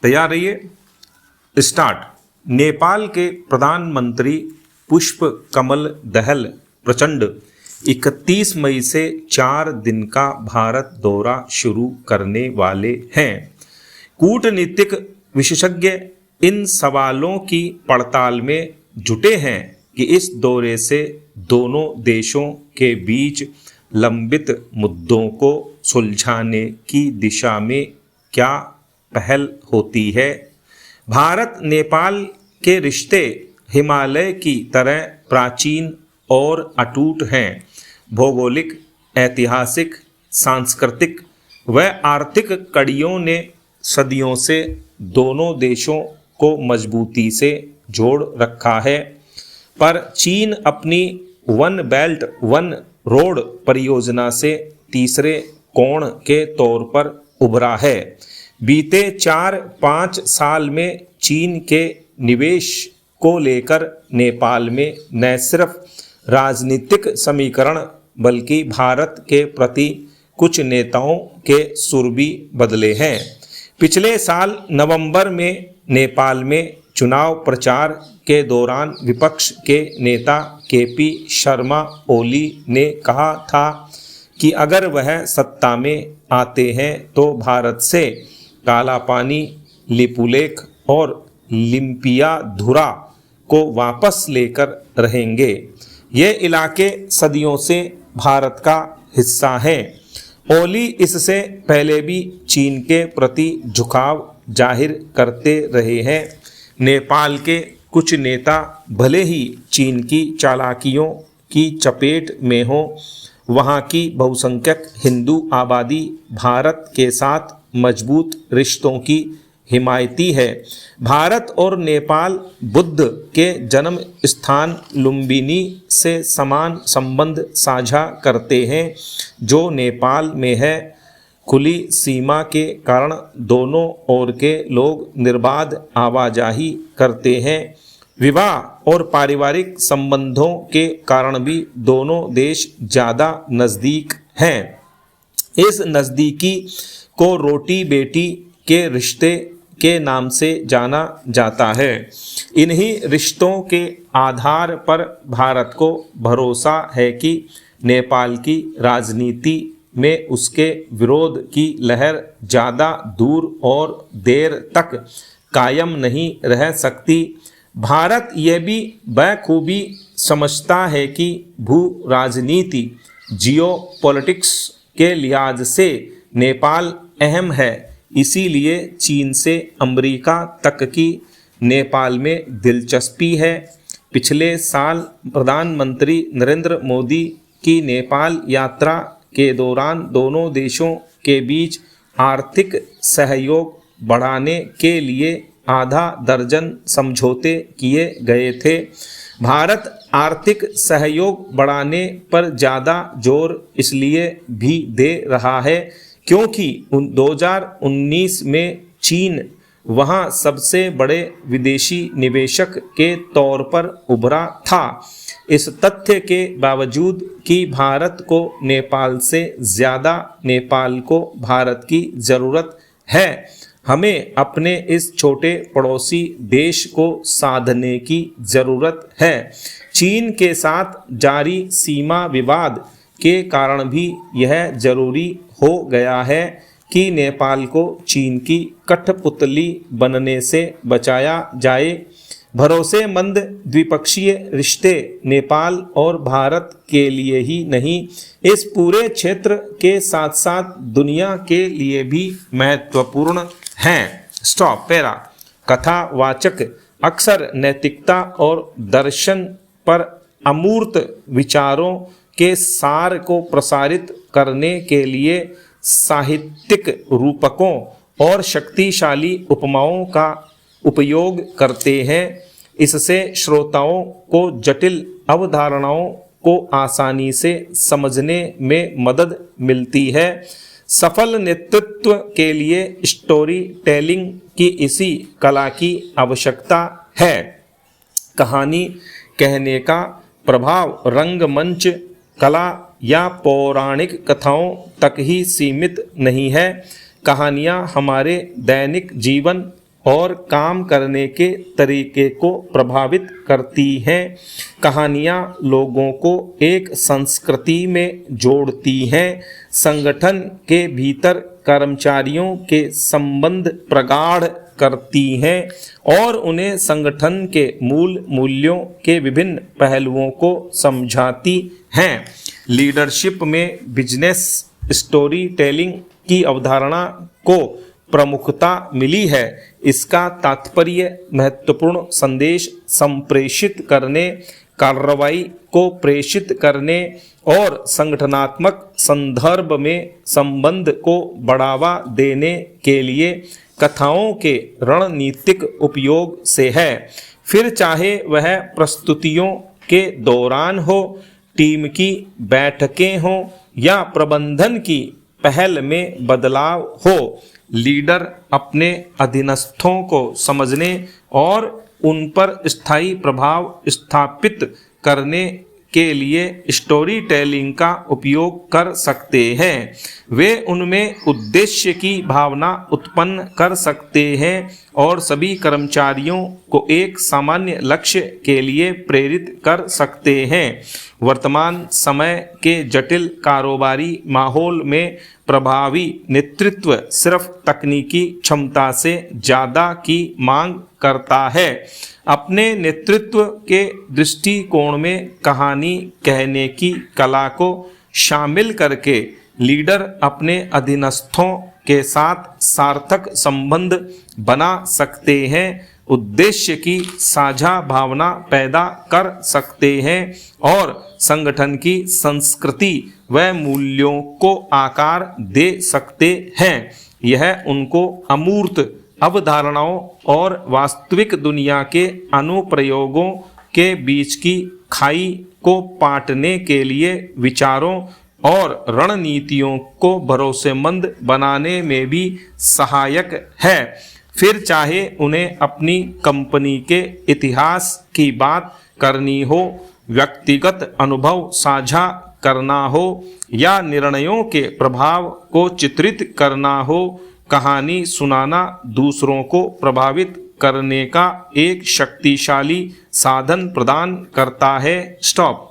तैयार रहिए, स्टार्ट। नेपाल के प्रधानमंत्री पुष्प कमल दहल प्रचंड 31 मई से 4 दिन का भारत दौरा शुरू करने वाले हैं। कूटनीतिक विशेषज्ञ इन सवालों की पड़ताल में जुटे हैं कि इस दौरे से दोनों देशों के बीच लंबित मुद्दों को सुलझाने की दिशा में क्या पहल होती है। भारत नेपाल के रिश्ते हिमालय की तरह प्राचीन और अटूट हैं। भौगोलिक, ऐतिहासिक, सांस्कृतिक व आर्थिक कड़ियों ने सदियों से दोनों देशों को मजबूती से जोड़ रखा है, पर चीन अपनी वन बेल्ट वन रोड परियोजना से तीसरे कोण के तौर पर उभरा है। बीते 4-5 साल में चीन के निवेश को लेकर नेपाल में न सिर्फ राजनीतिक समीकरण बल्कि भारत के प्रति कुछ नेताओं के सुर भी बदले हैं। पिछले साल नवंबर में नेपाल में चुनाव प्रचार के दौरान विपक्ष के नेता केपी शर्मा ओली ने कहा था कि अगर वह सत्ता में आते हैं तो भारत से कालापानी, लिपुलेख और लिम्पियाधुरा को वापस लेकर रहेंगे। ये इलाके सदियों से भारत का हिस्सा हैं। ओली इससे पहले भी चीन के प्रति झुकाव जाहिर करते रहे हैं। नेपाल के कुछ नेता भले ही चीन की चालाकियों की चपेट में हो, वहाँ की बहुसंख्यक हिंदू आबादी भारत के साथ मजबूत रिश्तों की हिमायती है। भारत और नेपाल बुद्ध के जन्म स्थान लुम्बिनी से समान संबंध साझा करते हैं, जो नेपाल में है। खुली सीमा के कारण दोनों ओर के लोग निर्बाध आवाजाही करते हैं। विवाह और पारिवारिक संबंधों के कारण भी दोनों देश ज़्यादा नज़दीक हैं। इस नज़दीकी को रोटी बेटी के रिश्ते के नाम से जाना जाता है। इन्हीं रिश्तों के आधार पर भारत को भरोसा है कि नेपाल की राजनीति में उसके विरोध की लहर ज़्यादा दूर और देर तक कायम नहीं रह सकती। भारत यह भी बखूबी समझता है कि भू राजनीति जियोपॉलिटिक्स के लिहाज से नेपाल अहम है, इसीलिए चीन से अमेरिका तक की नेपाल में दिलचस्पी है। पिछले साल प्रधानमंत्री नरेंद्र मोदी की नेपाल यात्रा के दौरान दोनों देशों के बीच आर्थिक सहयोग बढ़ाने के लिए आधा दर्जन समझौते किए गए थे। भारत आर्थिक सहयोग बढ़ाने पर ज़्यादा जोर इसलिए भी दे रहा है क्योंकि 2019 में चीन वहां सबसे बड़े विदेशी निवेशक के तौर पर उभरा था। इस तथ्य के बावजूद कि भारत को नेपाल से ज़्यादा नेपाल को भारत की ज़रूरत है, हमें अपने इस छोटे पड़ोसी देश को साधने की ज़रूरत है। चीन के साथ जारी सीमा विवाद के कारण भी यह जरूरी हो गया है कि नेपाल को चीन की कठपुतली बनने से बचाया जाए। भरोसेमंद द्विपक्षीय रिश्ते नेपाल और भारत के लिए ही नहीं, इस पूरे क्षेत्र के साथ साथ दुनिया के लिए भी महत्वपूर्ण हैं। Stop para. कथावाचक अक्सर नैतिकता और दर्शन पर अमूर्त विचारों के सार को प्रसारित करने के लिए साहित्यिक रूपकों और शक्तिशाली उपमाओं का उपयोग करते हैं। इससे श्रोताओं को जटिल अवधारणाओं को आसानी से समझने में मदद मिलती है। सफल नेतृत्व के लिए स्टोरी टेलिंग की इसी कला की आवश्यकता है। कहानी कहने का प्रभाव रंगमंच कला या पौराणिक कथाओं तक ही सीमित नहीं है। कहानियाँ हमारे दैनिक जीवन और काम करने के तरीके को प्रभावित करती हैं। कहानियाँ लोगों को एक संस्कृति में जोड़ती हैं। संगठन के भीतर कर्मचारियों के संबंध प्रगाढ़ करती हैं और उन्हें संगठन के मूल मूल्यों के विभिन्न पहलुओं को समझाती हैं। लीडरशिप में बिजनेस स्टोरी टेलिंग की अवधारणा को प्रमुखता मिली है। इसका तात्पर्य महत्वपूर्ण संदेश संप्रेषित करने, कार्रवाई को प्रेषित करने और संगठनात्मक संदर्भ में संबंध को बढ़ावा देने के लिए कथाओं के रणनीतिक उपयोग से है। फिर चाहे वह प्रस्तुतियों के दौरान हो, टीम की बैठकें हों या प्रबंधन की पहल में बदलाव हो, लीडर अपने अधीनस्थों को समझने और उन पर स्थायी प्रभाव स्थापित करने के लिए स्टोरी टेलिंग का उपयोग कर सकते हैं। वे उनमें उद्देश्य की भावना उत्पन्न कर सकते हैं और सभी कर्मचारियों को एक सामान्य लक्ष्य के लिए प्रेरित कर सकते हैं। वर्तमान समय के जटिल कारोबारी माहौल में प्रभावी नेतृत्व सिर्फ तकनीकी क्षमता से ज़्यादा की मांग करता है। अपने नेतृत्व के दृष्टिकोण में कहानी कहने की कला को शामिल करके लीडर अपने अधीनस्थों के साथ सार्थक संबंध बना सकते हैं, उद्देश्य की साझा भावना पैदा कर सकते हैं और संगठन की संस्कृति व मूल्यों को आकार दे सकते हैं। यह उनको अमूर्त अवधारणाओं और वास्तविक दुनिया के अनुप्रयोगों के बीच की खाई को पाटने के लिए विचारों और रणनीतियों को भरोसेमंद बनाने में भी सहायक है। फिर चाहे उन्हें अपनी कंपनी के इतिहास की बात करनी हो, व्यक्तिगत अनुभव साझा करना हो या निर्णयों के प्रभाव को चित्रित करना हो, कहानी सुनाना दूसरों को प्रभावित करने का एक शक्तिशाली साधन प्रदान करता है। स्टॉप।